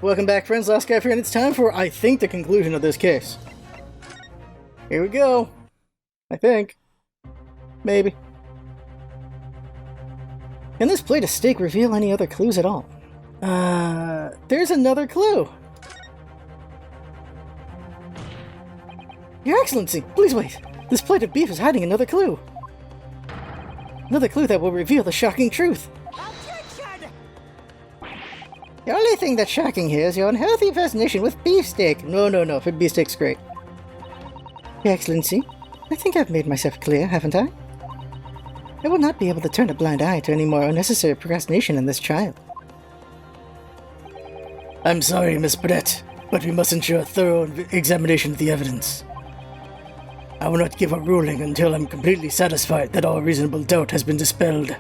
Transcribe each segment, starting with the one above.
Welcome back, friends. Last guy here, and it's time for, I think, the conclusion of this case. Here we go. I think. Maybe. Can this plate of steak reveal any other clues at all? There's another clue. Your Excellency, please wait. This plate of beef is hiding another clue. Another clue that will reveal the shocking truth. The only thing that's shocking here is your unhealthy fascination with beefsteak. No, beefsteak's great. Your Excellency, I think I've made myself clear, haven't I? I will not be able to turn a blind eye to any more unnecessary procrastination in this trial. I'm sorry, Miss Brett, but we must ensure a thorough examination of the evidence. I will not give a ruling until I'm completely satisfied that all reasonable doubt has been dispelled.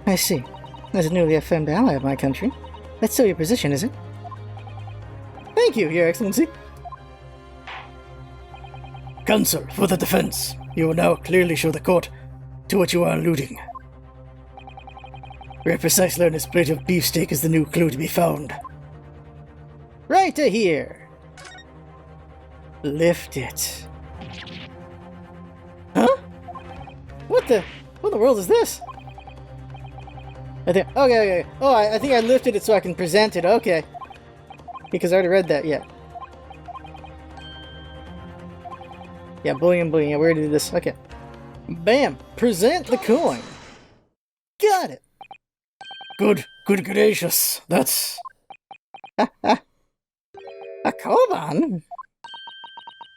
I see. As a newly affirmed ally of my country, that's still your position, is it? Thank you, Your Excellency. Counsel, for the defense, you will now clearly show the court to what you are alluding. Where precise learned's plate of beefsteak is the new clue to be found. Right to here. Lift it. Huh? What the world is this? Okay. Oh, I think I lifted it so I can present it. Okay. Because I already read that, yeah. Yeah, bullion. Yeah, we already did this. Okay. Bam! Present the coin. Got it. Good gracious. That's... A koban?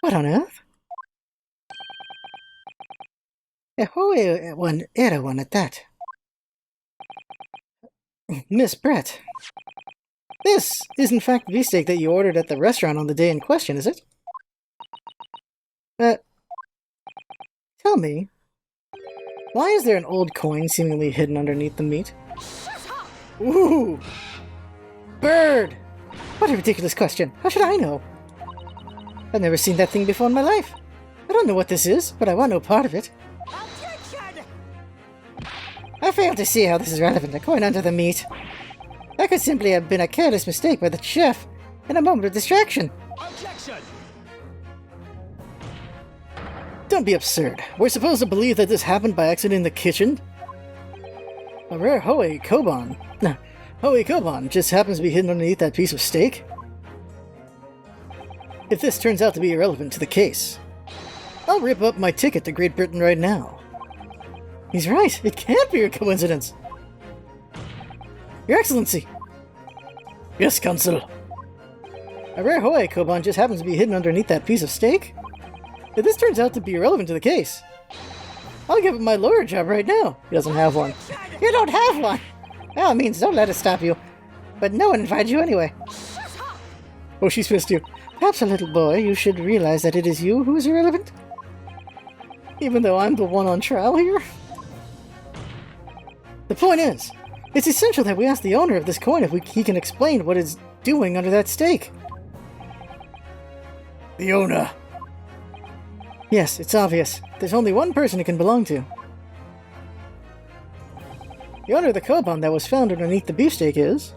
What on earth? A Hoei one, era one at that. Miss Brett, this is in fact the beefsteak that you ordered at the restaurant on the day in question, is it? Tell me, why is there an old coin seemingly hidden underneath the meat? Ooh! Bird! What a ridiculous question. How should I know? I've never seen that thing before in my life. I don't know what this is, but I want no part of it. I fail to see how this is relevant, a coin under the meat. That could simply have been a careless mistake by the chef in a moment of distraction. Objection! Don't be absurd. We're supposed to believe that this happened by accident in the kitchen? A rare Hoei koban. Hoei koban just happens to be hidden underneath that piece of steak? If this turns out to be irrelevant to the case, I'll rip up my ticket to Great Britain right now. He's right. It can't be a coincidence. Your Excellency. Yes, Counsel. A rare Hoei koban just happens to be hidden underneath that piece of steak? If this turns out to be irrelevant to the case, I'll give him my lawyer job right now. He doesn't have one. You don't have one! Well, it means don't let it stop you. But no one invited you anyway. Oh, she's pissed you. Perhaps, a little boy, you should realize that it is you who is irrelevant? Even though I'm the one on trial here? The point is, it's essential that we ask the owner of this coin if he can explain what it's doing under that steak. The owner? Yes, it's obvious. There's only one person it can belong to. The owner of the koban that was found underneath the beefsteak is...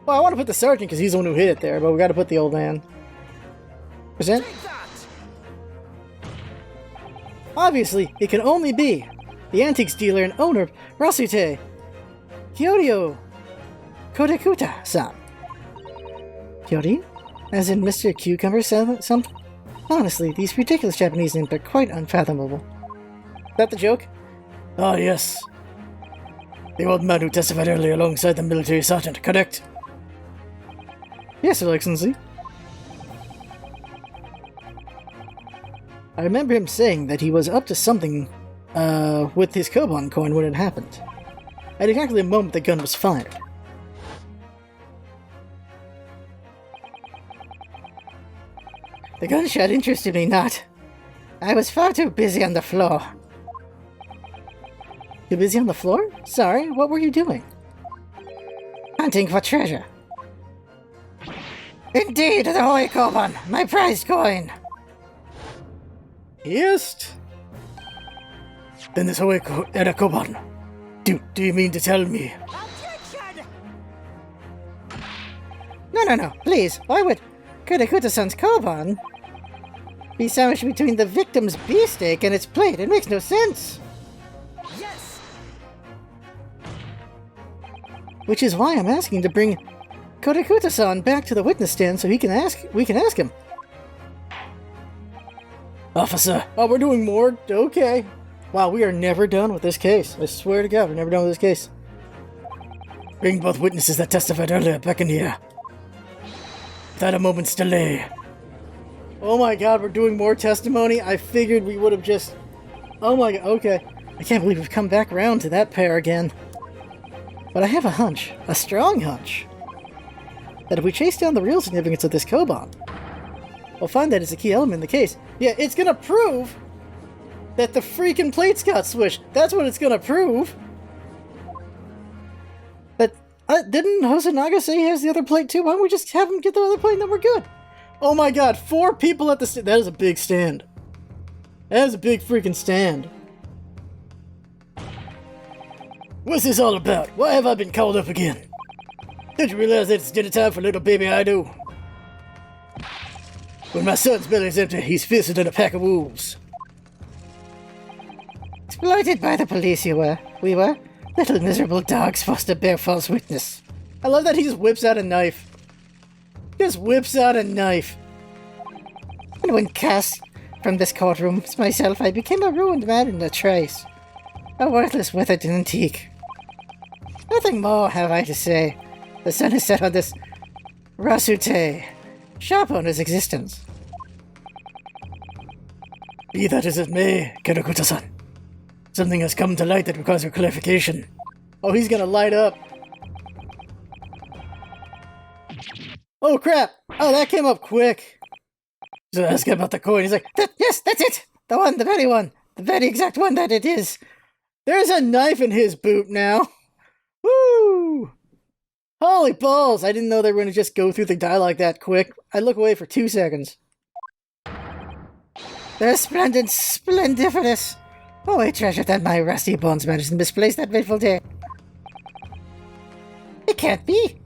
Well, I want to put the sergeant because he's the one who hit it there, but we got to put the old man. Present? Obviously, it can only be the antiques dealer and owner of Rasute, Kyoryo Kodekuta-san. Kyori? As in Mr. Cucumber something? Honestly, these ridiculous Japanese names are quite unfathomable. Is that the joke? Ah, yes. The old man who testified earlier alongside the military sergeant, correct? Yes, Your Excellency. I remember him saying that he was up to something with his koban coin when it happened. At exactly the moment the gun was fired. The gunshot interested me not. I was far too busy on the floor. Too busy on the floor? Sorry, what were you doing? Hunting for treasure. Indeed, the Hoei koban, my prized coin. Yes? Then this Hoei koban. Do you mean to tell me? No, please. Why would Kurikuta-san's Koban be sandwiched between the victim's beefsteak and its plate? It makes no sense. Yes! Which is why I'm asking to bring Kurikuta-san back to the witness stand so we can ask him. Officer, oh, we're doing more? Okay. Wow, we are never done with this case. I swear to God, we're never done with this case. Bring both witnesses that testified earlier back in here. Without a moment's delay. Oh my God, we're doing more testimony? I figured we would have just... Oh my God, okay. I can't believe we've come back around to that pair again. But I have a hunch, a strong hunch, that if we chase down the real significance of this Koban, we'll find that it's a key element in the case. Yeah, it's gonna prove that the freaking plates got switched. That's what it's gonna prove. But didn't Hosonaga say he has the other plate too? Why don't we just have him get the other plate and then we're good? Oh my God, 4 people at the stand. That is a big stand. That is a big freaking stand. What's this all about? Why have I been called up again? Did you realize that it's dinner time for little baby Ido? When my son's belly's empty, he's fiercer than a pack of wolves. Exploited by the police we were. Little miserable dogs forced to bear false witness. I love that he just whips out a knife. Just whips out a knife. And when cast from this courtroom myself, I became a ruined man in a trace. A worthless, withered antique. Nothing more have I to say. The sun is set on this Rasute, shop owner's existence. Be that as it may, Kurikuta-san. Something has come to light that requires your clarification. Oh, he's gonna light up. Oh, crap! Oh, that came up quick. So ask about the coin. He's like, yes, that's it! The one, the very one. The very exact one that it is. There's a knife in his boot now. Woo! Holy balls! I didn't know they were going to just go through the dialogue that quick. I look away for 2 seconds. The resplendent splendiferous. Oh, I treasure that my rusty bones managed to misplace that fateful day. It can't be.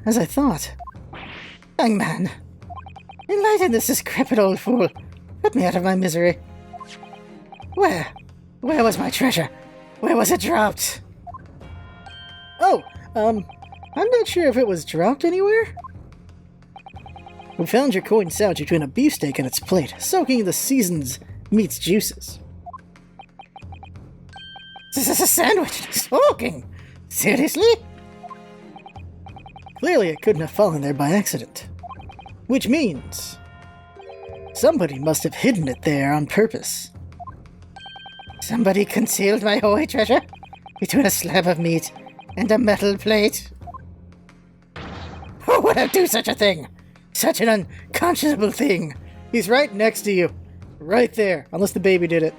As I thought. Young man, enlighten this decrepit old fool. Put me out of my misery. Where was my treasure? Where was it dropped? Oh, I'm not sure if it was dropped anywhere. We found your coin sandwich between a beefsteak and its plate, soaking in the season's meat's juices. This is a sandwich! Soaking! Seriously? Clearly it couldn't have fallen there by accident. Which means somebody must have hidden it there on purpose. Somebody concealed my holy treasure between a slab of meat and a metal plate? Who would have do such a thing? Such an unconscionable thing. He's right next to you. Right there. Unless the baby did it.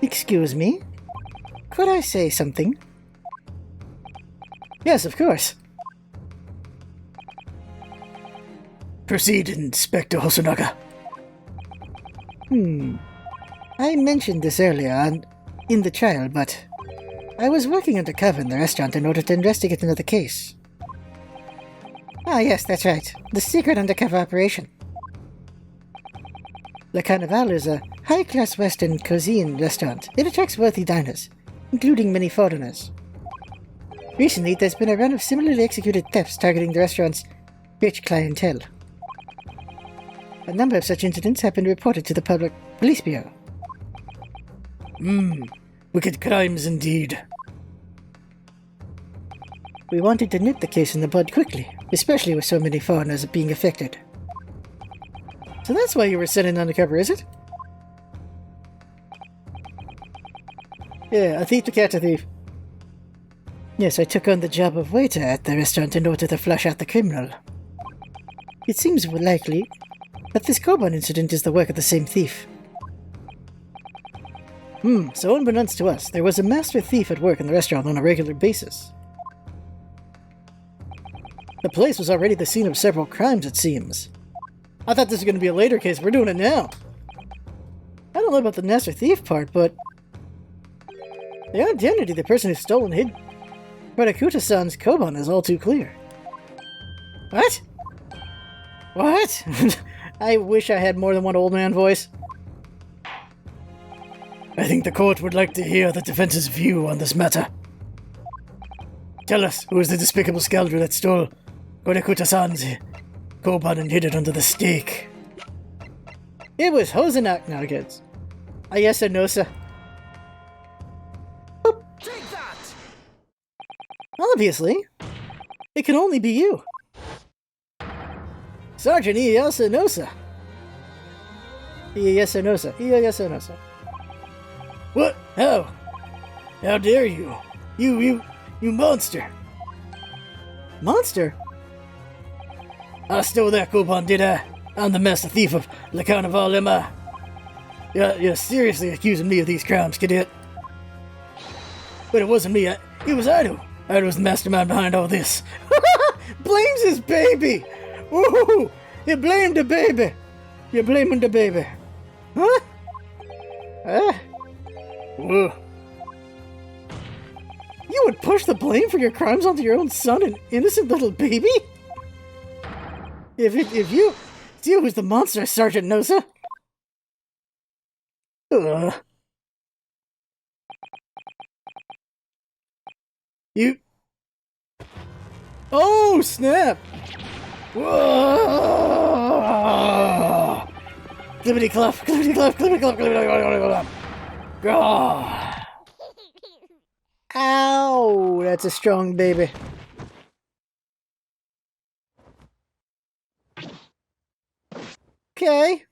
Excuse me? Could I say something? Yes, of course. Proceed, Inspector Hosonaga. I mentioned this earlier in the trial, but I was working undercover in the restaurant in order to investigate another case. Ah, yes, that's right. The secret undercover operation. Le Carnival is a high-class Western cuisine restaurant. It attracts wealthy diners, including many foreigners. Recently, there's been a run of similarly executed thefts targeting the restaurant's rich clientele. A number of such incidents have been reported to the Public Police Bureau. Wicked crimes indeed. We wanted to nip the case in the bud quickly, especially with so many foreigners being affected. So that's why you were sent in undercover, is it? Yeah, a thief to catch a thief. Yes, I took on the job of waiter at the restaurant in order to flush out the criminal. It seems likely that this Koban incident is the work of the same thief. So unbeknownst to us, there was a master thief at work in the restaurant on a regular basis. The place was already the scene of several crimes, it seems. I thought this was going to be a later case. We're doing it now. I don't know about the Master Thief part, but the identity of the person who stole and hid Kodakuta-san's Koban is all too clear. What? What? I wish I had more than one old man voice. I think the court would like to hear the defense's view on this matter. Tell us, who is the despicable scoundrel that stole Kodakuta-san's Koban and hid it under the stake? It was Hosenak Nuggets. Ayesa Nosa. Take that! Obviously, it can only be you. Sergeant Ayesa Nosa. Ayesa Nosa. Ayesa Nosa. What? How? How dare you? You monster! Monster? I stole that Koban, did I? I'm the master thief of Le Carnival, am I? You're seriously accusing me of these crimes, cadet? But it wasn't me, it was Ido. Ido was the mastermind behind all this. Blames his baby! Ooh! You blamed the baby! You're blaming the baby. Huh? Whoa. You would push the blame for your crimes onto your own son, an innocent little baby? It's you who's the monster, Sergeant Nosa. You... Oh, snap! Whoa! Clippity clop, clippity clop, clippity clop, clippity clop. Gah! Ow! That's a strong baby. Okay.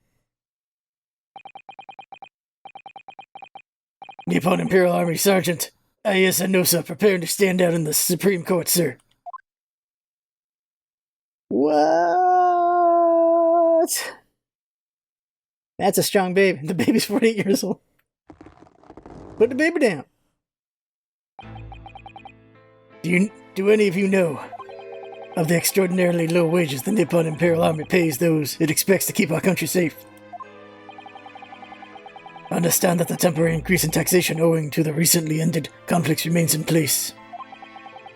Nippon Imperial Army Sergeant Ayesa Nosa preparing to stand out in the Supreme Court, sir. What? That's a strong baby. The baby's 48 years old. Put the baby down. Do any of you know of the extraordinarily low wages the Nippon Imperial Army pays those it expects to keep our country safe? Understand that the temporary increase in taxation owing to the recently ended conflicts remains in place.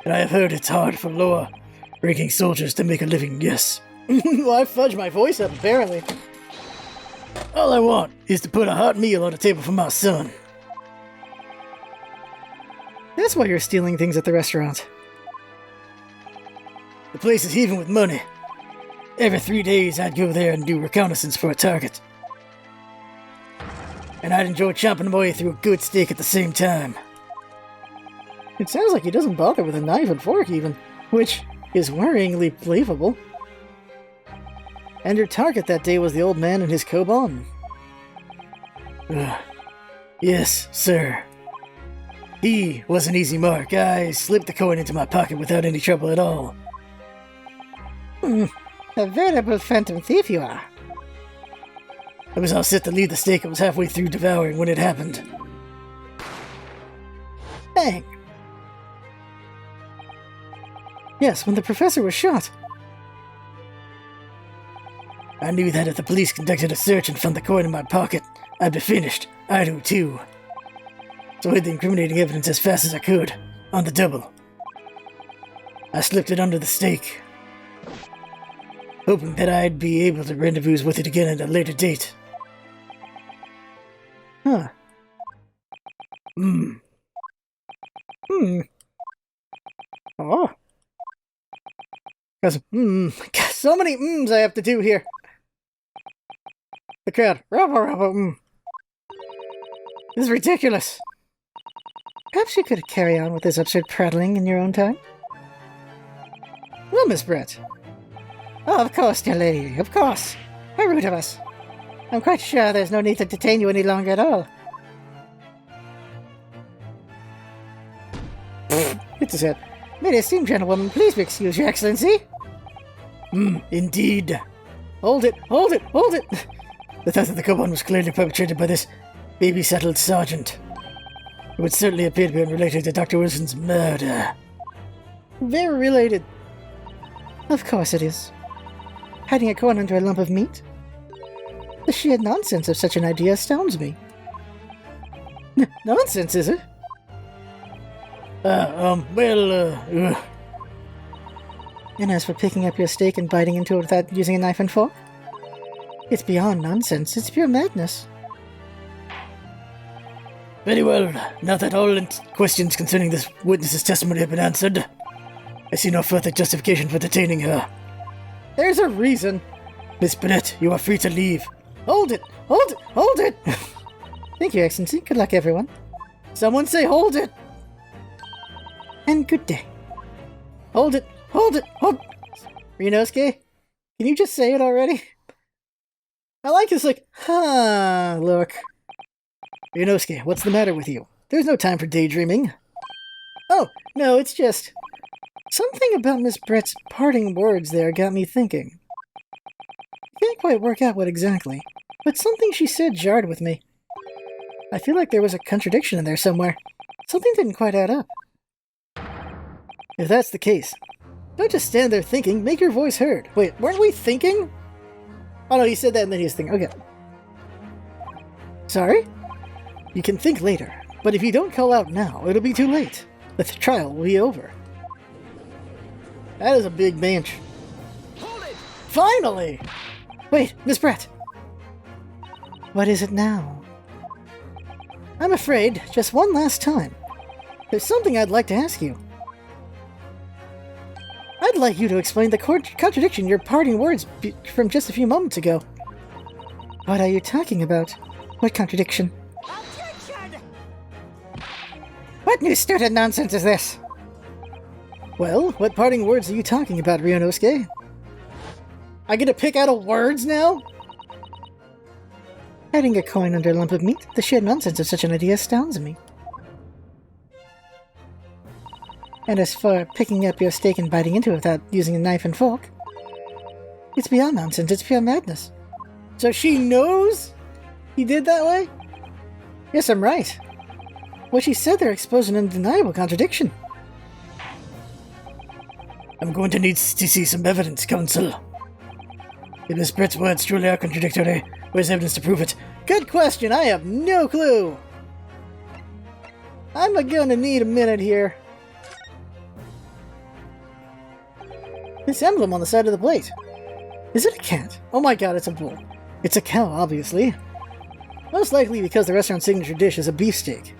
And I have heard it's hard for lower-ranking soldiers to make a living, yes. Well, I fudged my voice up, apparently. All I want is to put a hot meal on the table for my son. That's why you're stealing things at the restaurant. The place is heaving with money. Every 3 days I'd go there and do reconnaissance for a target. And I'd enjoy chomping my way through a good steak at the same time. It sounds like he doesn't bother with a knife and fork even, which is worryingly believable. And your target that day was the old man and his Koban. Yes, sir. He was an easy mark. I slipped the coin into my pocket without any trouble at all. A veritable phantom thief you are. I was all set to leave the steak. I was halfway through devouring when it happened. Bang! Yes, when the professor was shot. I knew that if the police conducted a search and found the coin in my pocket, I'd be finished. I do too. So I hid the incriminating evidence as fast as I could, on the double. I slipped it under the steak, hoping that I'd be able to rendezvous with it again at a later date. Huh. Oh. Got so many I have to do here. The crowd. This is ridiculous. Perhaps you could carry on with this absurd prattling in your own time? Well, Miss Brett. Oh, of course, dear lady, of course. How rude of us. I'm quite sure there's no need to detain you any longer at all. It's his head. May the esteemed gentlewoman please be excused, Your Excellency? Indeed. Hold it, hold it, hold it! The theft of the Koban was clearly perpetrated by this baby-saddled sergeant. It would certainly appear to be unrelated to Dr. Wilson's murder. Very related. Of course it is. Hiding a coin under a lump of meat? The sheer nonsense of such an idea astounds me. Nonsense, is it? And as for picking up your steak and biting into it without using a knife and fork? It's beyond nonsense, it's pure madness. Very well. Now that all questions concerning this witness's testimony have been answered, I see no further justification for detaining her. There's a reason. Miss Brett, you are free to leave. Hold it! Hold it! Hold it! Thank you, Excellency. Good luck, everyone. Someone say hold it! And good day. Hold it! Hold it! Hold... Ryunosuke, can you just say it already? I like this, like, look. Ryunosuke, what's the matter with you? There's no time for daydreaming. Oh, no, it's just... something about Miss Brett's parting words there got me thinking. I can't quite work out what exactly, but something she said jarred with me. I feel like there was a contradiction in there somewhere. Something didn't quite add up. If that's the case, don't just stand there thinking, make your voice heard. Wait, weren't we thinking? Oh no, he said that and then he was thinking. Okay. Sorry? You can think later, but if you don't call out now, it'll be too late. The trial will be over. That is a big bench. Hold it! Finally! Wait, Miss Brett. What is it now? I'm afraid, just one last time. There's something I'd like to ask you. I'd like you to explain the contradiction in your parting words from just a few moments ago. What are you talking about? What contradiction? Objection! What new stupid nonsense is this? Well, what parting words are you talking about, Ryunosuke? I get to pick out of words now? Hiding a coin under a lump of meat? The sheer nonsense of such an idea astounds me. And as for picking up your steak and biting into it without using a knife and fork, it's beyond nonsense, it's pure madness. So she knows he did that way? Yes, I'm right. What she said there exposed an undeniable contradiction. I'm going to need to see some evidence, Counsel. If Miss Brett's words truly are contradictory, where's evidence to prove it? Good question, I have no clue. I'm gonna need a minute here. This emblem on the side of the plate. Is it a cat? Oh my god, it's a bull. It's a cow, obviously. Most likely because the restaurant's signature dish is a beefsteak.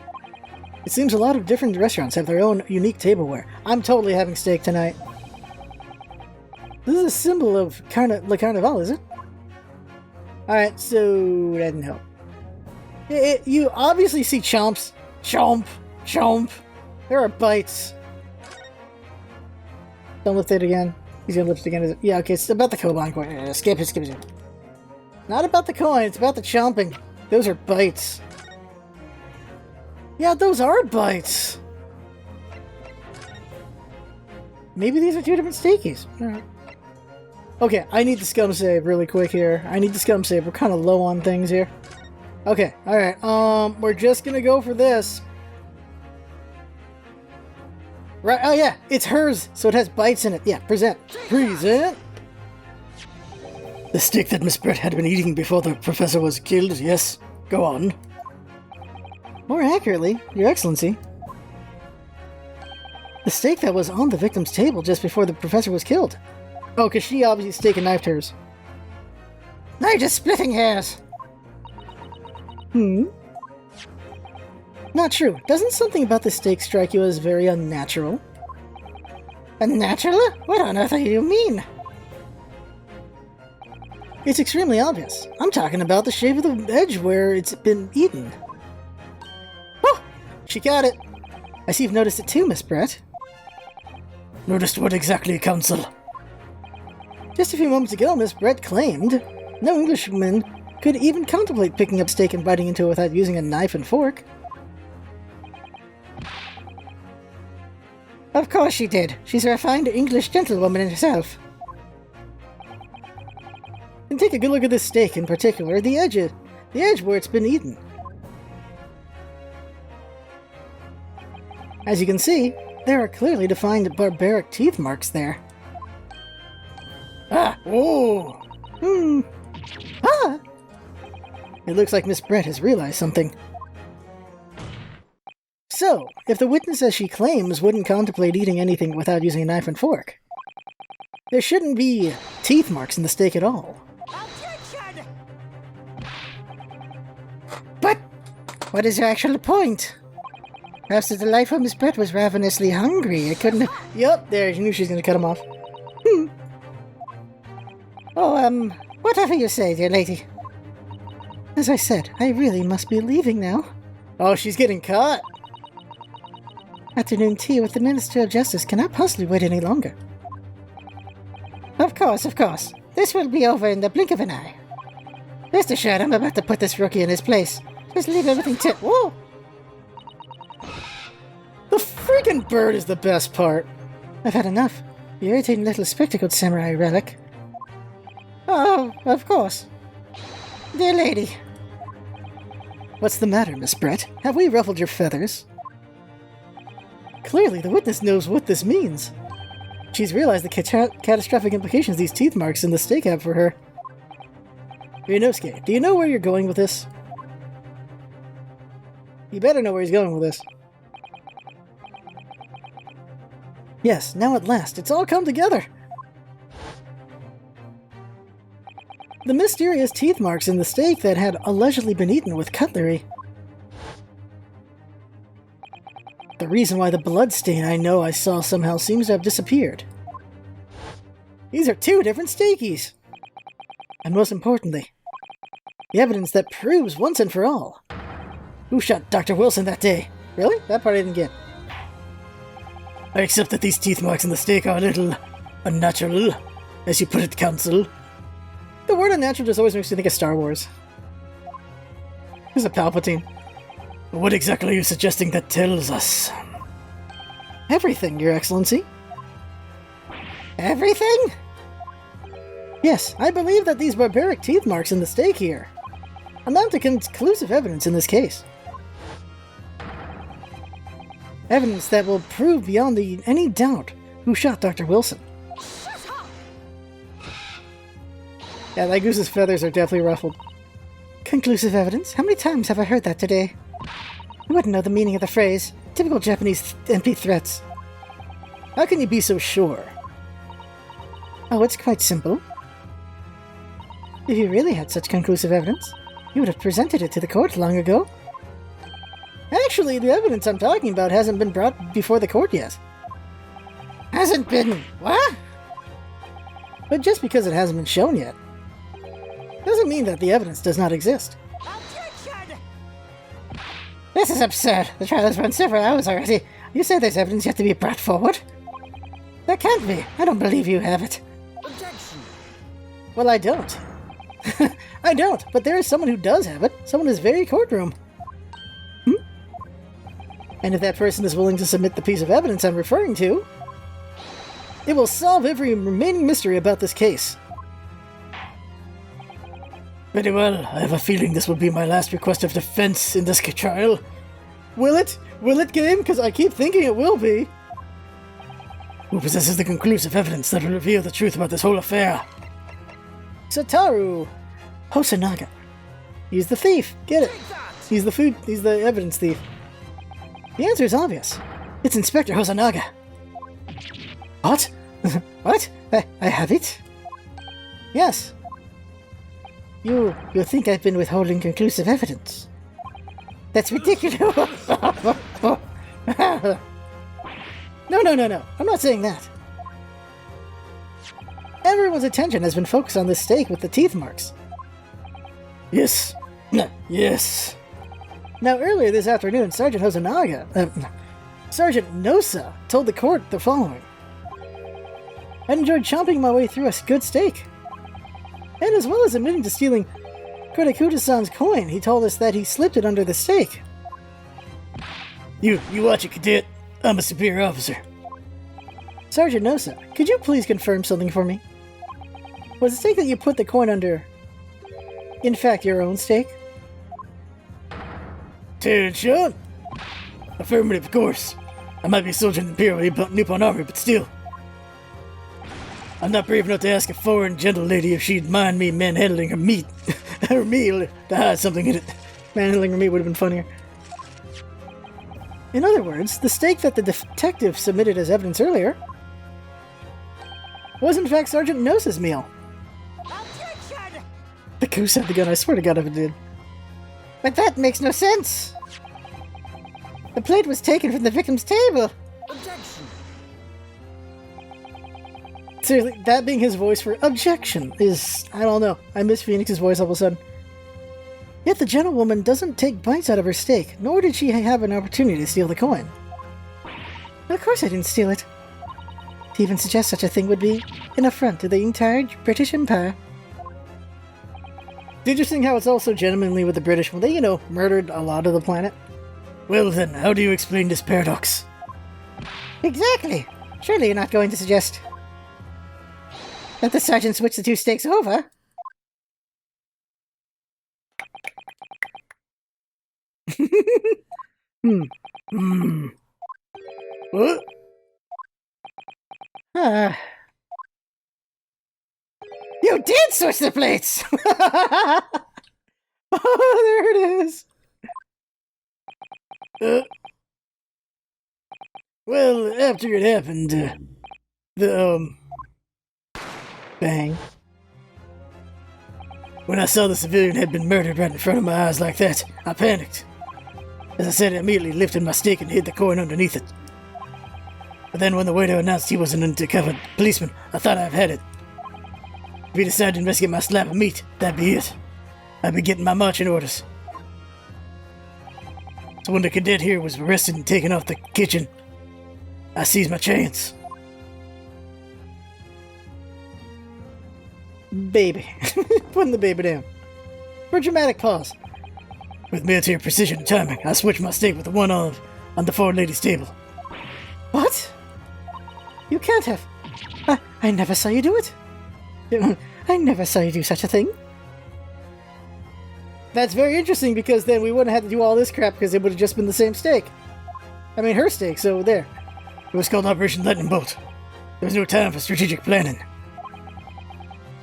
It seems a lot of different restaurants have their own unique tableware. I'm totally having steak tonight. This is a symbol of Le Carnival, is it? Alright, so that didn't help. You obviously see chomps. Chomp! Chomp! There are bites. Don't lift it again. He's gonna lift it again. Is it? Yeah, okay, it's about the Koban coin. Skip it, skip it. Not about the coin, it's about the chomping. Those are bites. Yeah, those are bites. Maybe these are two different steakies. Alright. Okay, I need the scum save really quick here. I need the scum save. We're kind of low on things here. Okay, alright. We're just gonna go for this. Right, oh yeah, it's hers, so it has bites in it. Yeah, present. Present! The steak that Miss Brett had been eating before the professor was killed, yes. Go on. More accurately, Your Excellency. The steak that was on the victim's table just before the professor was killed. Oh, because she obviously steak and knifed hers. They're just splitting hairs. Not true. Doesn't something about the steak strike you as very unnatural? Unnatural? What on earth do you mean? It's extremely obvious. I'm talking about the shape of the edge where it's been eaten. Oh! She got it! I see you've noticed it too, Miss Brett. Noticed what exactly, Counsel? Just a few moments ago, Miss Brett claimed no Englishman could even contemplate picking up steak and biting into it without using a knife and fork. Of course she did. She's a refined English gentlewoman in herself. And take a good look at this steak in particular, the edge where it's been eaten. As you can see, there are clearly defined barbaric teeth marks there. Ah! Oh! Ah! It looks like Miss Brett has realized something. So, if the witness as she claims wouldn't contemplate eating anything without using a knife and fork, there shouldn't be teeth marks in the steak at all. Objection! But what is your actual point? Perhaps the delightful Miss Brett was ravenously hungry. It couldn't have... Yup, there, you knew she was going to cut him off. Oh, whatever you say, dear lady. As I said, I really must be leaving now. Oh, she's getting caught. Afternoon tea with the Minister of Justice cannot possibly wait any longer. Of course, of course. This will be over in the blink of an eye. Rest assured, I'm about to put this rookie in his place. Just leave everything to... Whoa! The freaking bird is the best part. I've had enough. You irritating little spectacled samurai relic. Oh, of course. Dear lady. What's the matter, Miss Brett? Have we ruffled your feathers? Clearly, the witness knows what this means. She's realized the catastrophic implications these teeth marks in the steak have for her. Ryunosuke, do you know where you're going with this? You better know where he's going with this. Yes, now at last, it's all come together! The mysterious teeth marks in the steak that had allegedly been eaten with cutlery. The reason why the blood stain I know I saw somehow seems to have disappeared. These are two different steakies! And most importantly, the evidence that proves once and for all who shot Dr. Wilson that day. Really? That part I didn't get. I accept that these teeth marks in the steak are a little unnatural, as you put it, Counsel. The word unnatural just always makes me think of Star Wars. Who's a Palpatine? What exactly are you suggesting that tells us? Everything, Your Excellency. Everything? Yes, I believe that these barbaric teeth marks in the steak here amount to conclusive evidence in this case. Evidence that will prove beyond any doubt who shot Dr. Wilson. Yeah, that goose's feathers are definitely ruffled. Conclusive evidence? How many times have I heard that today? I wouldn't know the meaning of the phrase. Typical Japanese empty threats. How can you be so sure? Oh, it's quite simple. If you really had such conclusive evidence, you would have presented it to the court long ago. Actually, the evidence I'm talking about hasn't been brought before the court yet. Hasn't been... what? But just because it hasn't been shown yet, doesn't mean that the evidence does not exist. Objection! This is absurd. The trial has run several hours already. You say there's evidence yet to be brought forward? That can't be. I don't believe you have it. Objection! Well, I don't. I don't, but there is someone who does have it. Someone in this very courtroom. And if that person is willing to submit the piece of evidence I'm referring to, it will solve every remaining mystery about this case. Very well, I have a feeling this will be my last request of defense in this trial. Will it? Will it, game? Because I keep thinking it will be. Who possesses the conclusive evidence that will reveal the truth about this whole affair? Satoru Hosonaga. He's the thief. Get it? He's the evidence thief. The answer is obvious. It's Inspector Hosonaga. What? What? I have it? Yes. You think I've been withholding conclusive evidence? That's ridiculous! No. I'm not saying that. Everyone's attention has been focused on this steak with the teeth marks. Yes. Yes. Now, earlier this afternoon, Sergeant Nosa told the court the following. I enjoyed chomping my way through a good steak. And as well as admitting to stealing Kodekuta-san's coin, he told us that he slipped it under the steak. You watch it, cadet. I'm a superior officer. Sergeant Nosa, could you please confirm something for me? Was the steak that you put the coin under, in fact, your own steak? Attention! Affirmative, of course. I might be a soldier in the Imperial Nippon Army, but still. I'm not brave enough to ask a foreign gentle lady if she'd mind me manhandling her meat Or meal that had something in it. Manhandling meat would have been funnier. In other words, the steak that the detective submitted as evidence earlier was in fact Sergeant Nose's meal. Objection! The goose had the gun, I swear to God if it did. But that makes no sense. The plate was taken from the victim's table. Objection! Seriously, that being his voice for objection is, I don't know, I miss Phoenix's voice all of a sudden. Yet the gentlewoman doesn't take bites out of her steak, nor did she have an opportunity to steal the coin. Of course I didn't steal it. To even suggest such a thing would be an affront to the entire British Empire. It's interesting how it's also genuinely with the British when they, you know, murdered a lot of the planet. Well then, how do you explain this paradox? Exactly. Surely you're not going to suggest that the sergeant switched the two steaks over. What? You did switch the plates! Oh, there it is! Well, after it happened, Bang. when I saw the civilian had been murdered right in front of my eyes like that, I panicked. As I said, I immediately lifted my stick and hid the coin underneath it. But then when the waiter announced he was an undercover policeman, I thought I've had it. If he decided to investigate my slab of meat, that'd be it. I'd be getting my marching orders. So when the cadet here was arrested and taken off the kitchen, I seized my chance. Baby. Putting the baby down. For a dramatic pause. With military precision and timing, I switched my steak with the one olive on the forward lady's table. What? You can't have. I never saw you do it. I never saw you do such a thing. That's very interesting because then we wouldn't have had to do all this crap because it would have just been the same steak. I mean, her steak, so there. It was called Operation Lightning Bolt. There was no time for strategic planning.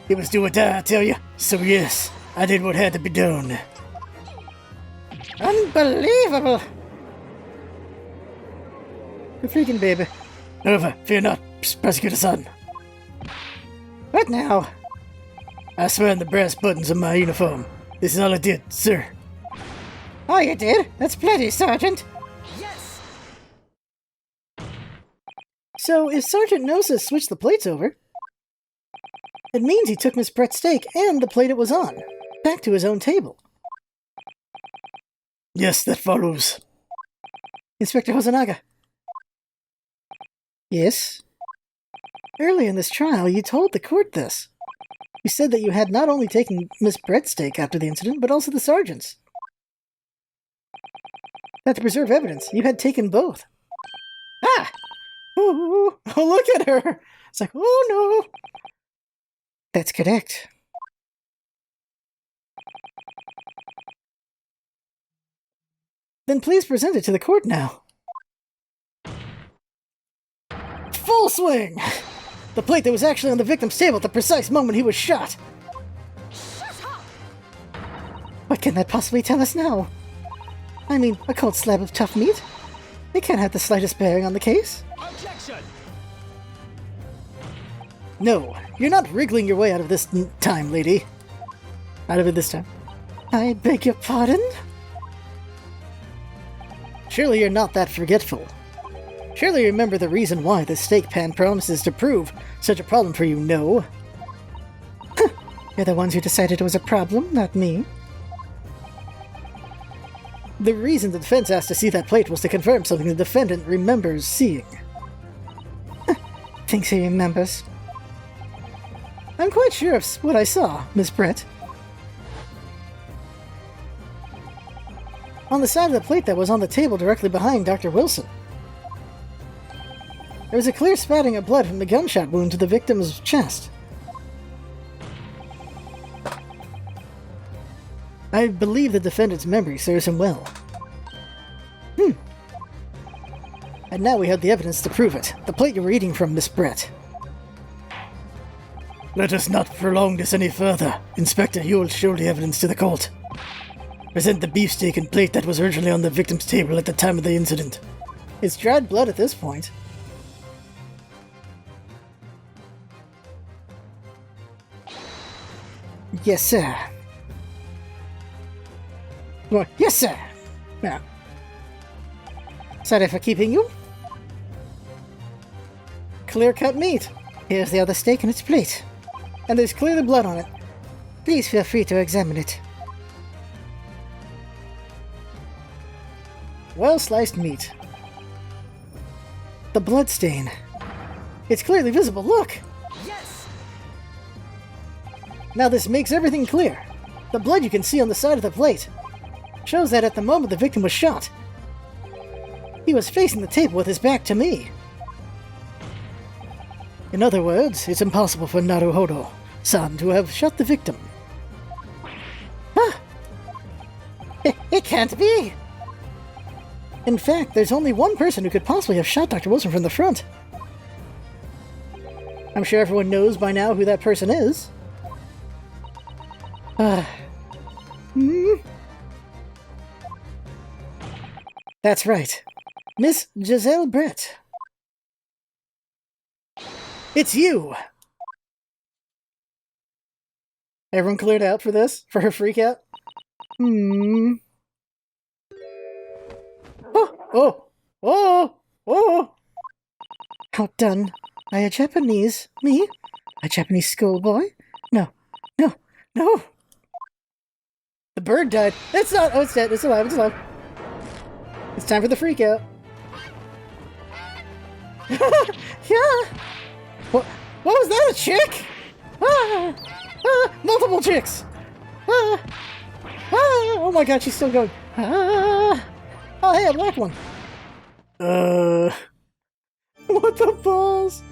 It was do or die, I tell you. So yes, I did what had to be done. Unbelievable! The freaking baby. However, fear not, Prosecutor Sutton. What now? I swear on the brass buttons of my uniform. This is all I did, sir. Oh, you did? That's plenty, Sergeant. Yes! So, if Sergeant Gnosis switched the plates over, it means he took Miss Brett's steak and the plate it was on, back to his own table. Yes, that follows. Inspector Hosonaga. Yes? Early in this trial, you told the court this. You said that you had not only taken Miss Brett's steak after the incident, but also the sergeant's. That to preserve evidence, you had taken both. Ah! Ooh, oh, look at her! It's like, oh no! That's correct. Then please present it to the court now. Full swing! The plate that was actually on the victim's table at the precise moment he was shot. Shut up! What can that possibly tell us now? I mean, a cold slab of tough meat? It can't have the slightest bearing on the case. Objection! No, you're not wriggling your way out of this time, lady. Out of it this time. I beg your pardon? Surely you're not that forgetful. Surely you remember the reason why the steak pan promises to prove such a problem for you, no? You're the ones who decided it was a problem, not me. The reason the defense asked to see that plate was to confirm something the defendant remembers seeing. Thinks he remembers. I'm quite sure of what I saw, Miss Brett. On the side of the plate that was on the table directly behind Dr. Wilson, there was a clear spatting of blood from the gunshot wound to the victim's chest. I believe the defendant's memory serves him well. And now we have the evidence to prove it. The plate you were eating from, Miss Brett. Let us not prolong this any further. Inspector, you will show the evidence to the court. Present the beefsteak and plate that was originally on the victim's table at the time of the incident. It's dried blood at this point. Yes, sir. Well, Yes, sir. yeah. Sorry for keeping you. Clear-cut meat. Here's the other steak and its plate. And there's clearly blood on it. Please feel free to examine it. Well-sliced meat. The blood stain. It's clearly visible, look! Yes! Now this makes everything clear. The blood you can see on the side of the plate shows that at the moment the victim was shot, he was facing the table with his back to me. In other words, it's impossible for Naruhodo-san to have shot the victim. It can't be! In fact, there's only one person who could possibly have shot Dr. Wilson from the front. I'm sure everyone knows by now who that person is. That's right. Miss Giselle Brett. It's you! Everyone cleared out for this? For her freak out? Oh! Outdone by a Japanese... Me? A Japanese schoolboy? No. The bird died. It's not. Oh, it's dead. It's alive. It's alive. It's time for the freak out. Yeah! What was that? A chick? Multiple chicks. Oh my god, she's still going. Oh, hey, a black one. What the balls?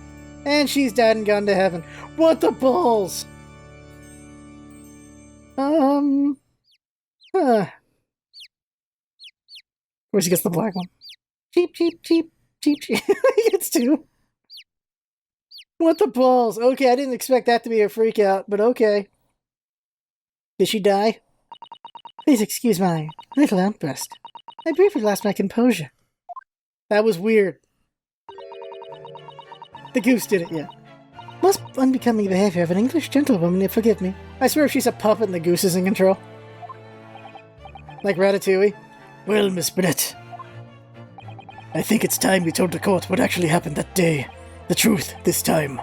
And she's dead and gone to heaven. What the balls? Where she gets the black one. Cheep. He gets two. What the balls? Okay, I didn't expect that to be a freak out, but okay. Did she die? Please excuse my little outburst. I briefly lost my composure. That was weird. The goose did it, yeah. Most unbecoming behavior of an English gentlewoman, forgive me. I swear if she's a puppet and the goose is in control. Like Ratatouille. Well, Miss Brett, I think it's time we told the court what actually happened that day. The truth, this time.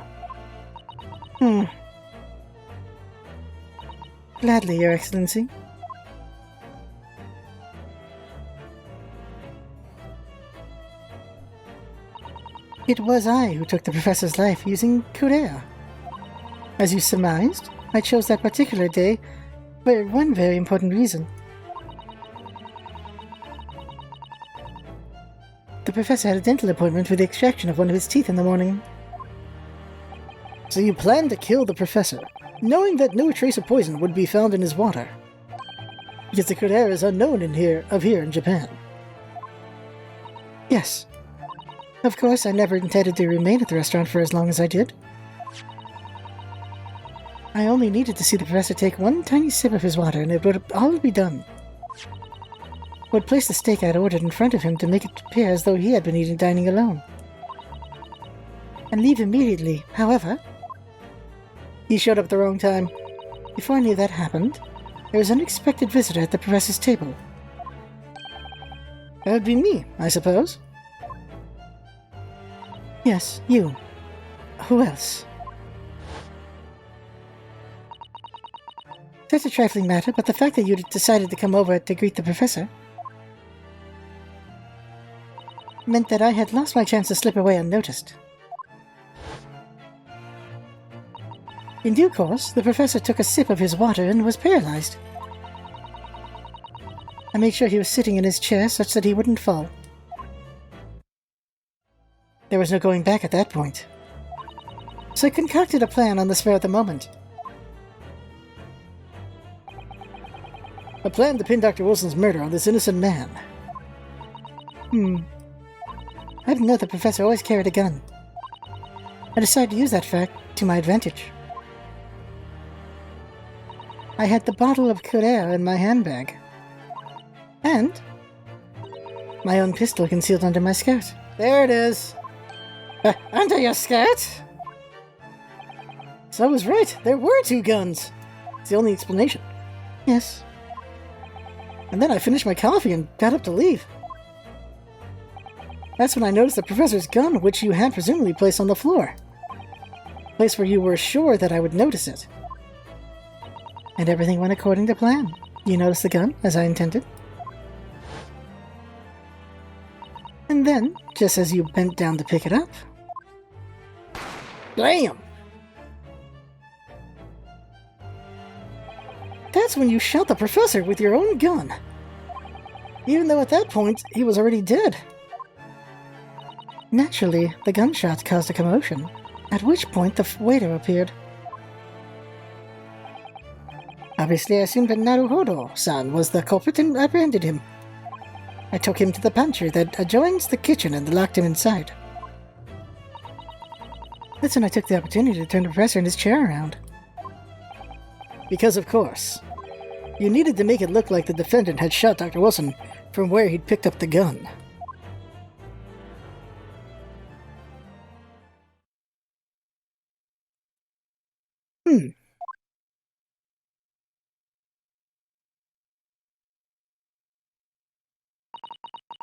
Gladly, Your Excellency. It was I who took the professor's life using Kurea. As you surmised, I chose that particular day for one very important reason. The professor had a dental appointment for the extraction of one of his teeth in the morning. So you planned to kill the professor, knowing that no trace of poison would be found in his water. Because the Kurea is unknown here in Japan. Yes. Of course, I never intended to remain at the restaurant for as long as I did. I only needed to see the professor take one tiny sip of his water and it would all be done. I would place the steak I'd ordered in front of him to make it appear as though he had been dining alone. And leave immediately, however. He showed up at the wrong time. Before any of that happened, there was an unexpected visitor at the professor's table. That would be me, I suppose. Yes, you. Who else? That's a trifling matter, but the fact that you decided to come over to greet the professor meant that I had lost my chance to slip away unnoticed. In due course, the professor took a sip of his water and was paralyzed. I made sure he was sitting in his chair such that he wouldn't fall. There was no going back at that point. So I concocted a plan on the spur of the moment. A plan to pin Dr. Wilson's murder on this innocent man. I didn't know the professor always carried a gun. I decided to use that fact to my advantage. I had the bottle of Curare in my handbag. And my own pistol concealed under my skirt. There it is. Under your skirt? So I was right. There were 2 guns. It's the only explanation. Yes. And then I finished my coffee and got up to leave. That's when I noticed the professor's gun, which you had presumably placed on the floor. Place where you were sure that I would notice it. And everything went according to plan. You noticed the gun, as I intended. And then, just as you bent down to pick it up... Blam! That's when you shot the professor with your own gun. Even though at that point, he was already dead. Naturally, the gunshot caused a commotion, at which point the waiter appeared. Obviously, I assumed that Naruhodo-san was the culprit and apprehended him. I took him to the pantry that adjoins the kitchen and locked him inside. That's when I took the opportunity to turn the professor in his chair around. Because, of course, you needed to make it look like the defendant had shot Dr. Wilson from where he'd picked up the gun.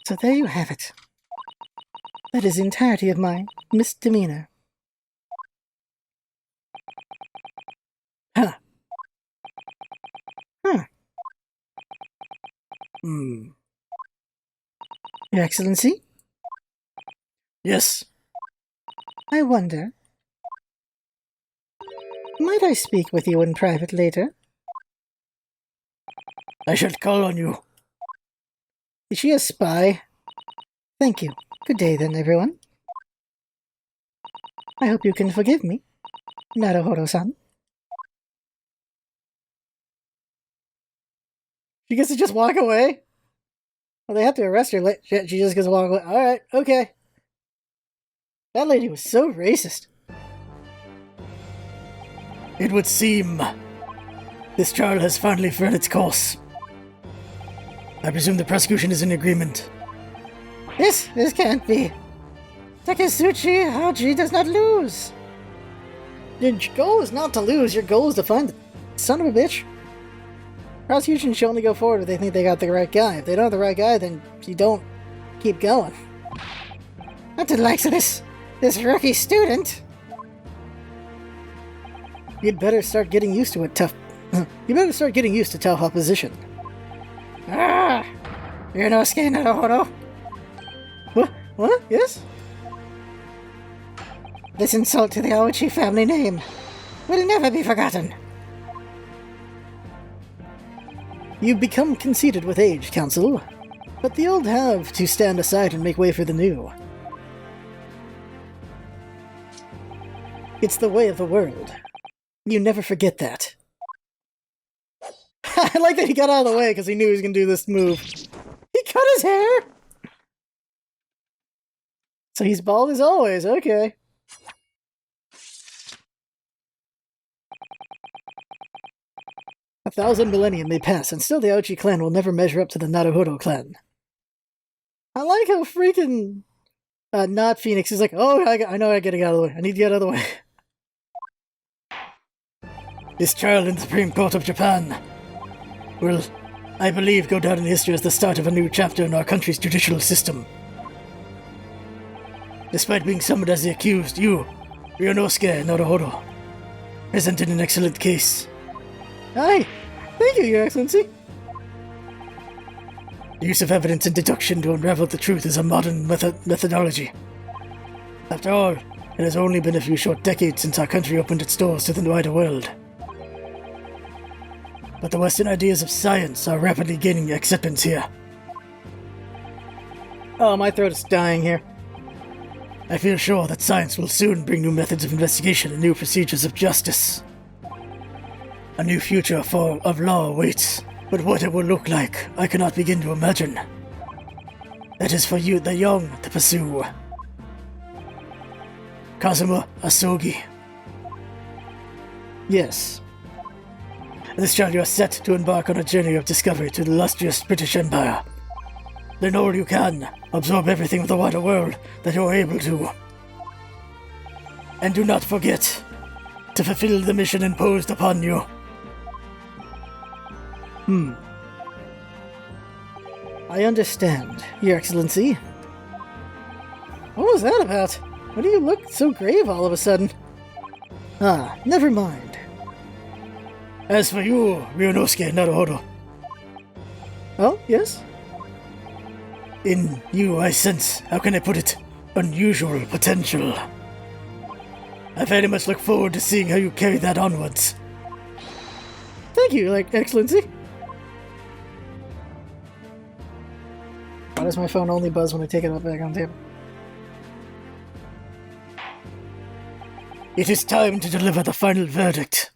So there you have it. That is the entirety of my misdemeanor. Huh. Your Excellency? Yes. I wonder... Might I speak with you in private later? I should call on you. Is she a spy? Thank you. Good day then, everyone. I hope you can forgive me, Naruhodo-san. She gets to just walk away? Well, they have to arrest her. She just gets to walk away. Alright, okay. That lady was so racist. It would seem this trial has finally run its course. I presume the prosecution is in agreement. This can't be. Takasuchi Haji does not lose. Your goal is not to lose, your goal is to find the son of a bitch. Prosecution should only go forward if they think they got the right guy. If they don't have the right guy, then you don't keep going. Not the likes of this rookie student. You'd better start getting used to tough opposition. Ah! Ryunosuke Naruhodo. What? Yes? This insult to the Aochi family name will never be forgotten. You've become conceited with age, Counsel, but the old have to stand aside and make way for the new. It's the way of the world. You never forget that. I like that he got out of the way because he knew he was going to do this move. He cut his hair! So he's bald as always, okay. A 1,000 millennia may pass, and still the Aochi clan will never measure up to the Naruhodo clan. I like how freaking... not Phoenix is like, oh, I know I gotta get out of the way. I need to get out of the way. This trial in the Supreme Court of Japan will, I believe, go down in history as the start of a new chapter in our country's judicial system. Despite being summoned as the accused, you, Ryunosuke Naruhodo, presented an excellent case. Aye, thank you, Your Excellency. The use of evidence and deduction to unravel the truth is a modern methodology. After all, it has only been a few short decades since our country opened its doors to the wider world. But the Western ideas of science are rapidly gaining acceptance here. Oh, my throat is dying here. I feel sure that science will soon bring new methods of investigation and new procedures of justice. A new future of law awaits, but what it will look like, I cannot begin to imagine. That is for you, the young, to pursue. Kazuma Asogi. Yes. This child, you are set to embark on a journey of discovery to the illustrious British Empire. Learn all you can, absorb everything of the wider world that you are able to. And do not forget to fulfill the mission imposed upon you. I understand, Your Excellency. What was that about? Why do you look so grave all of a sudden? Ah, never mind. As for you, Ryunosuke Naruhodo, Oh, yes? in you I sense, how can I put it, unusual potential. I very much look forward to seeing how you carry that onwards. Thank you, Excellency. Why does my phone only buzz when I take it up back on the table? It is time to deliver the final verdict.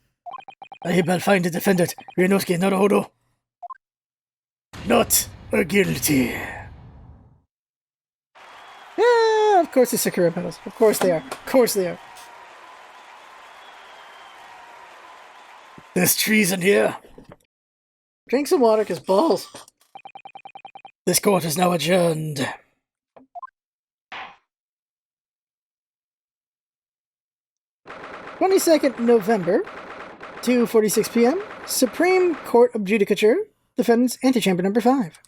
I hereby find the defendant, Ryunosuke Naruhodo, not guilty. Yeah, of course it's Sakura medals. Of course they are. Of course they are. There's treason here. Drink some water, cause balls. This court is now adjourned. 22nd November, 2:46 p.m. Supreme Court of Judicature, defendants Antechamber number 5.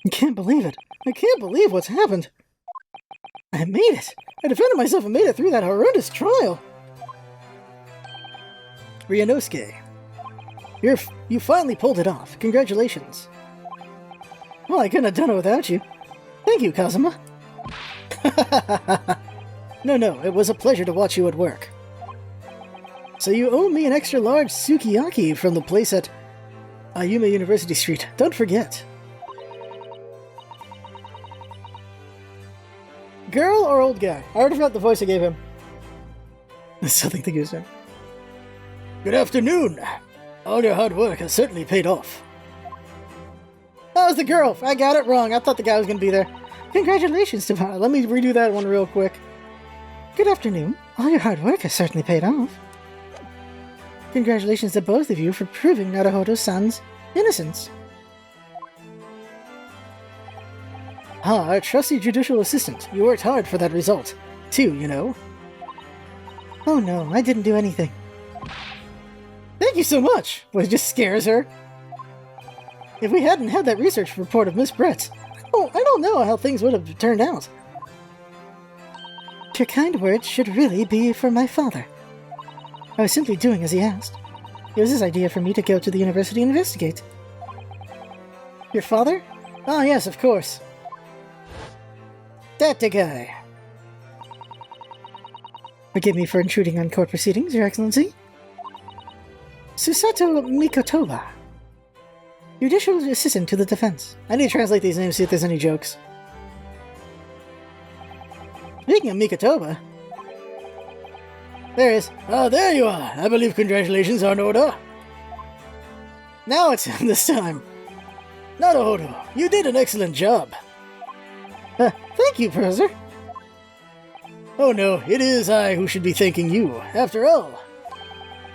I can't believe it. I can't believe what's happened. I made it. I defended myself and made it through that horrendous trial. Ryunosuke, you finally pulled it off. Congratulations. Well, I couldn't have done it without you. Thank you, Kazuma. No, it was a pleasure to watch you at work. So you owe me an extra large sukiyaki from the place at Ayume University Street. Don't forget. Girl or old guy? I already forgot the voice I gave him. I still think the goose name. Good afternoon. All your hard work has certainly paid off. That was the girl. I got it wrong. I thought the guy was going to be there. Congratulations, Tavana. Let me redo that one real quick. Good afternoon. All your hard work has certainly paid off. Congratulations to both of you for proving Naruhodo-san's innocence. Ah, our trusty judicial assistant. You worked hard for that result. Too, you know. Oh no, I didn't do anything. Thank you so much! Well, it just scares her. If we hadn't had that research report of Miss Brett's, I don't know how things would have turned out. Your kind words should really be for my father. I was simply doing as he asked. It was his idea for me to go to the university and investigate. Your father? Ah, yes, of course. That the guy. Forgive me for intruding on court proceedings, Your Excellency. Susato Mikotoba, judicial assistant to the defense. I need to translate these names, see if there's any jokes. Speaking of Mikotoba, there is. Ah, there you are. I believe congratulations are in order. Now it's him this time. Naruhodo, you did an excellent job. Thank you, Professor. Oh no, it is I who should be thanking you. After all,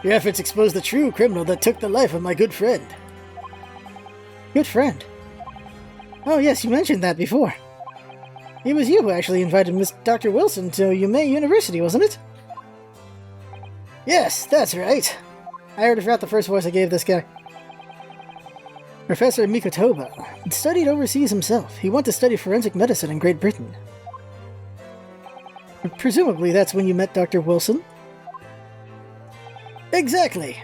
your efforts exposed the true criminal that took the life of my good friend. Good friend? Oh yes, you mentioned that before. It was you who actually invited Miss Dr. Wilson to Yume University, wasn't it? Yes, that's right. I already forgot the first voice I gave this guy. Professor Mikotoba studied overseas himself. He went to study forensic medicine in Great Britain. Presumably that's when you met Dr. Wilson? Exactly.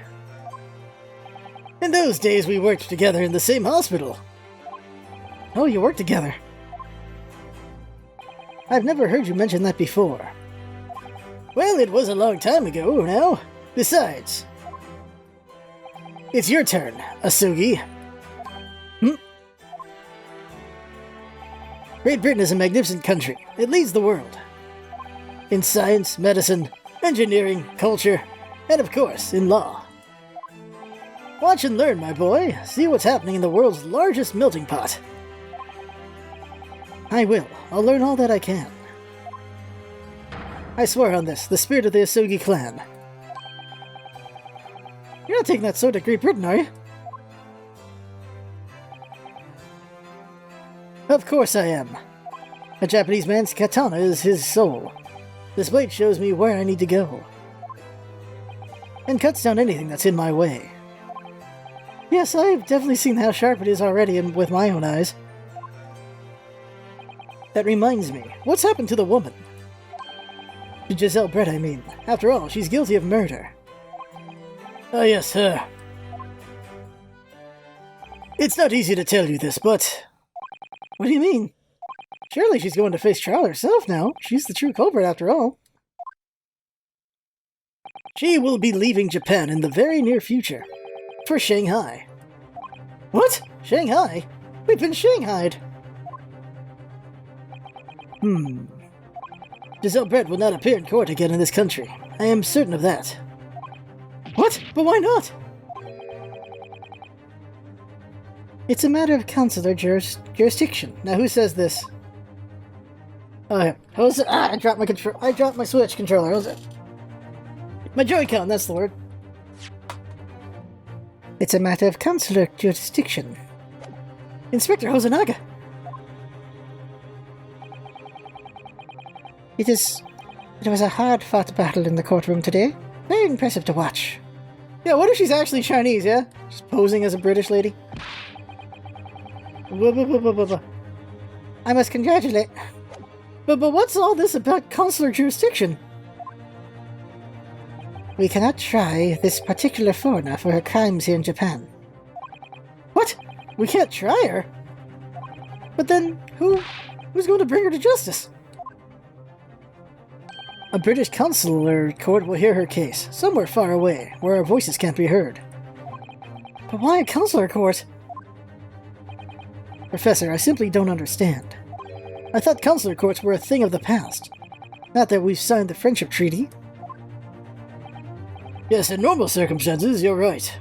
In those days we worked together in the same hospital. Oh, you worked together. I've never heard you mention that before. Well, it was a long time ago now. Besides, it's your turn, Asugi. Great Britain is a magnificent country. It leads the world. In science, medicine, engineering, culture, and of course, in law. Watch and learn, my boy. See what's happening in the world's largest melting pot. I will. I'll learn all that I can. I swear on this, the spirit of the Asugi clan. You're not taking that sword to Great Britain, are you? Of course I am. A Japanese man's katana is his soul. This blade shows me where I need to go. And cuts down anything that's in my way. Yes, I've definitely seen how sharp it is already and with my own eyes. That reminds me, what's happened to the woman? To Giselle Brett, I mean. After all, she's guilty of murder. Ah, yes, her. It's not easy to tell you this, but... What do you mean? Surely she's going to face trial herself now. She's the true culprit after all. She will be leaving Japan in the very near future. For Shanghai. What? Shanghai? We've been shanghaied. Giselle Brett will not appear in court again in this country. I am certain of that. What? But why not? It's a matter of consular jurisdiction. Now who says this? Oh yeah. How's it? I dropped my control. I dropped my Switch controller. How's it? My Joy-Con, that's the word. It's a matter of consular jurisdiction. Inspector Hosonaga. It was a hard-fought battle in the courtroom today. Very impressive to watch. Yeah, what if she's actually Chinese, yeah? Just posing as a British lady? I must congratulate. But what's all this about consular jurisdiction? We cannot try this particular foreigner for her crimes here in Japan. What? We can't try her? But then, who's going to bring her to justice? A British consular court will hear her case, somewhere far away, where our voices can't be heard. But why a consular court? Professor, I simply don't understand. I thought consular courts were a thing of the past. Not that we've signed the friendship treaty. Yes, in normal circumstances, you're right.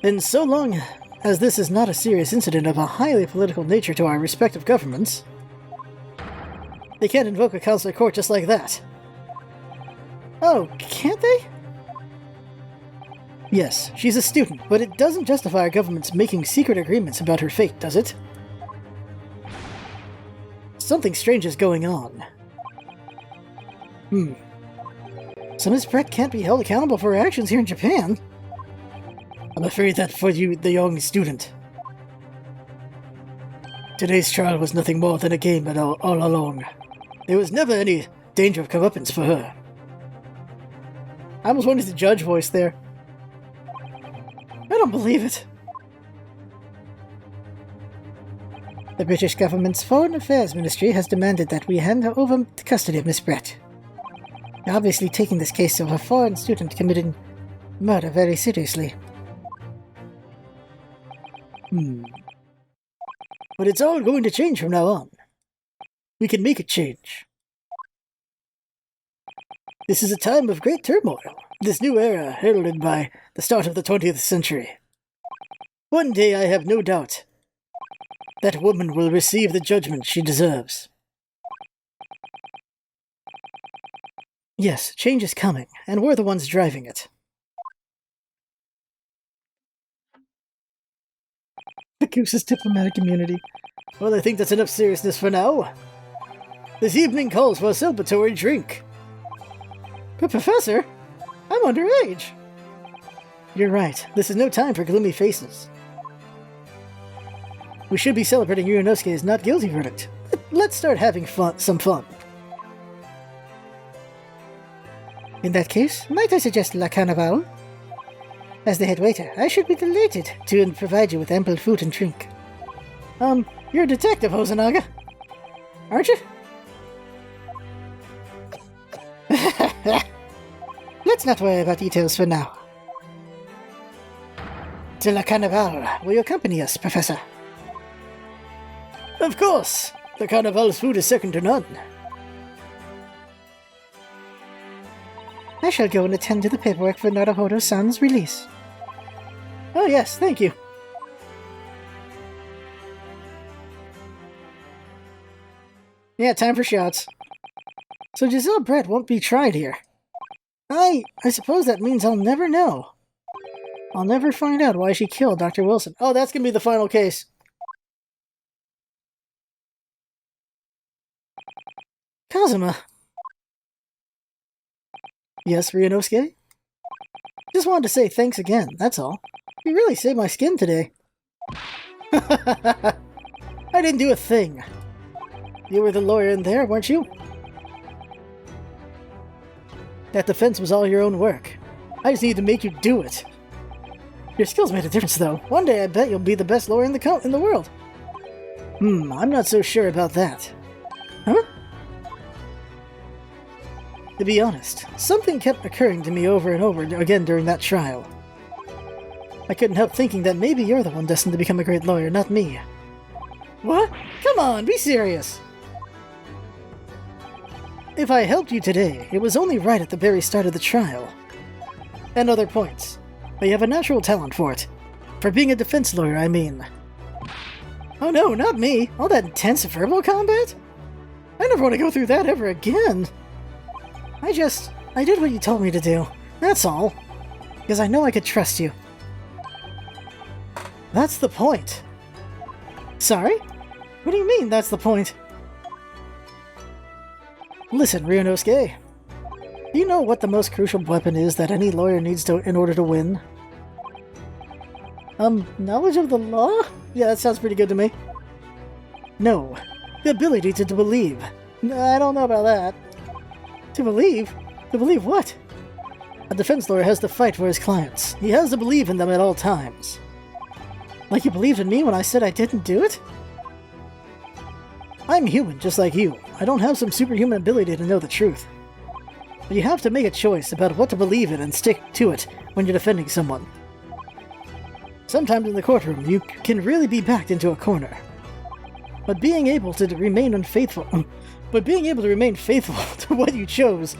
Then so long as this is not a serious incident of a highly political nature to our respective governments, they can't invoke a consular court just like that. Oh, can't they? Yes, she's a student, but it doesn't justify our governments making secret agreements about her fate, does it? Something strange is going on. So Miss Brett can't be held accountable for her actions here in Japan. I'm afraid that for you, the young student. Today's trial was nothing more than a game all along. There was never any danger of comeuppance for her. I almost wanted the judge voice there. I don't believe it. The British government's Foreign Affairs Ministry has demanded that we hand her over to custody of Miss Brett. We're obviously taking this case of a foreign student committing murder very seriously. But it's all going to change from now on. We can make it change. This is a time of great turmoil, this new era heralded by the start of the 20th century. One day I have no doubt that woman will receive the judgment she deserves. Yes, change is coming, and we're the ones driving it. The Goose's diplomatic immunity. Well, I think that's enough seriousness for now. This evening calls for a celebratory drink. But Professor, I'm underage. You're right, this is no time for gloomy faces. We should be celebrating Uranosuke's not guilty verdict. Let's start having some fun. In that case, might I suggest La Carnival? As the head waiter, I should be delighted to provide you with ample food and drink. You're a detective, Hosonaga. Aren't you? Let's not worry about details for now. To La Carnival, will you accompany us, Professor? Of course! The Carnival's food is second to none. I shall go and attend to the paperwork for Naruhodo-san's release. Oh yes, thank you. Yeah, time for shots. So Giselle Brett won't be tried here. I suppose that means I'll never know. I'll never find out why she killed Dr. Wilson. Oh, that's gonna be the final case. Kazuma. Yes, Ryunosuke? Just wanted to say thanks again, that's all. You really saved my skin today. I didn't do a thing. You were the lawyer in there, weren't you? That defense was all your own work. I just needed to make you do it. Your skills made a difference, though. One day I bet you'll be the best lawyer in the world. I'm not so sure about that. Huh? To be honest, something kept occurring to me over and over again during that trial. I couldn't help thinking that maybe you're the one destined to become a great lawyer, not me. What? Come on, be serious! If I helped you today, it was only right at the very start of the trial. And other points. But you have a natural talent for it. For being a defense lawyer, I mean. Oh no, not me! All that intense verbal combat? I never want to go through that ever again! I did what you told me to do. That's all. Because I know I could trust you. That's the point. Sorry? What do you mean, that's the point? Listen, Ryunosuke. Do you know what the most crucial weapon is that any lawyer needs in order to win? Knowledge of the law? Yeah, that sounds pretty good to me. No. The ability to believe. I don't know about that. To believe? To believe what? A defense lawyer has to fight for his clients. He has to believe in them at all times. Like you believed in me when I said I didn't do it? I'm human, just like you. I don't have some superhuman ability to know the truth. But you have to make a choice about what to believe in and stick to it when you're defending someone. Sometimes in the courtroom, you can really be backed into a corner. But being able to remain faithful to what you chose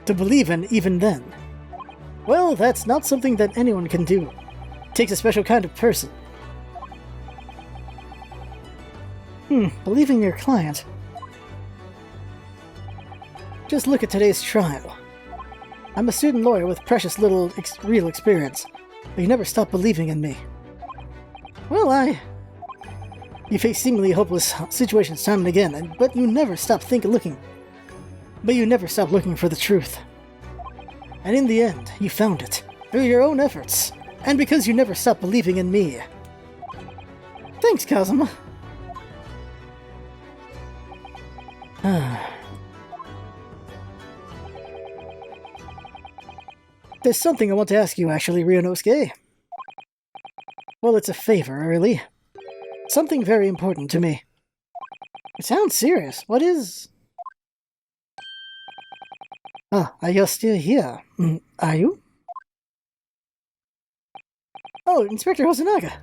to believe in even then, well, that's not something that anyone can do. It takes a special kind of person. Believing your client. Just look at today's trial. I'm a student lawyer with precious little real experience, but you never stopped believing in me. Well, you face seemingly hopeless situations time and again, but you never stopped looking. But you never stopped looking for the truth. And in the end, you found it, through your own efforts, and because you never stopped believing in me. Thanks, Kazuma. There's something I want to ask you, actually, Ryunosuke. Well, it's a favor, really. Something very important to me. It sounds serious. What is... are you still here? Are you? Oh, Inspector Hosonaga.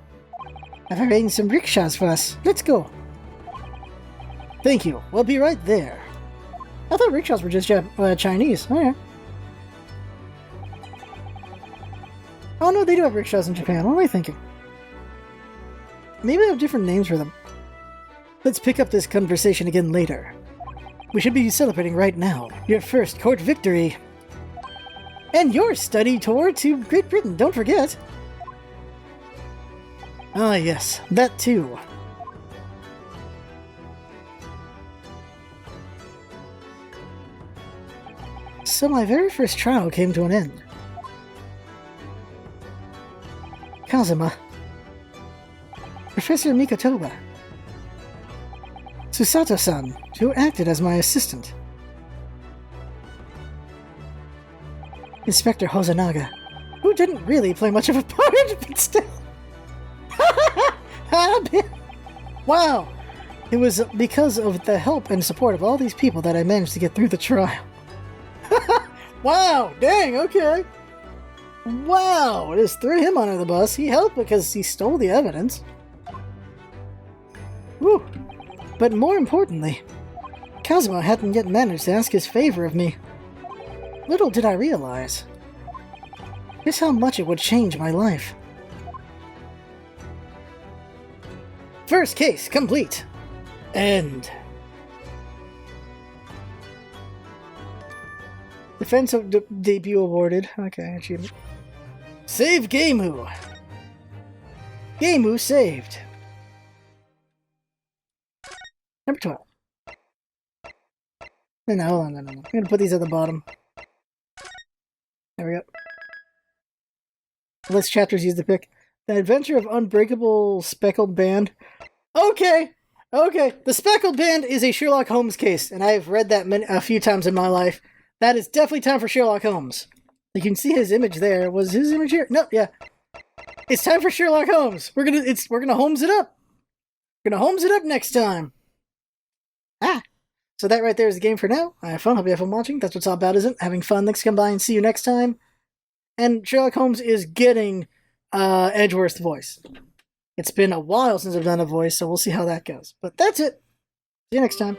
I've arranged some rickshaws for us. Let's go. Thank you. We'll be right there. I thought rickshaws were just Chinese. Oh, yeah. Oh, no, they do have rickshaws in Japan. What am I thinking? Maybe they have different names for them. Let's pick up this conversation again later. We should be celebrating right now. Your first court victory. And your study tour to Great Britain, don't forget. Ah, yes, that too. So my very first trial came to an end. Kazuma. Professor Mikotoba. Susato-san, who acted as my assistant. Inspector Hosonaga, who didn't really play much of a part, but still. Wow! It was because of the help and support of all these people that I managed to get through the trial. Wow! Dang, okay. Wow! Just threw him under the bus. He helped because he stole the evidence. Whew. But more importantly, Kazuma hadn't yet managed to ask his favor of me. Little did I realize just how much it would change my life. First case complete. End. Defense of debut awarded. Okay, achievement. Save Gameu. Gameu saved. Number 12. No, hold on, no. I'm gonna put these at the bottom. There we go. List chapters use the pick. The Adventure of Unbreakable Speckled Band. Okay! The Speckled Band is a Sherlock Holmes case, and I've read that a few times in my life. That is definitely time for Sherlock Holmes. You can see his image there. Was his image here? No, yeah. It's time for Sherlock Holmes. We're gonna Holmes it up. We're gonna Holmes it up next time. So that right there is the game for now. I have fun. Hope you have fun watching. That's what's all about, isn't it? Having fun. Thanks for coming by and see you next time. And Sherlock Holmes is getting Edgeworth's voice. It's been a while since I've done a voice, so we'll see how that goes. But that's it. See you next time.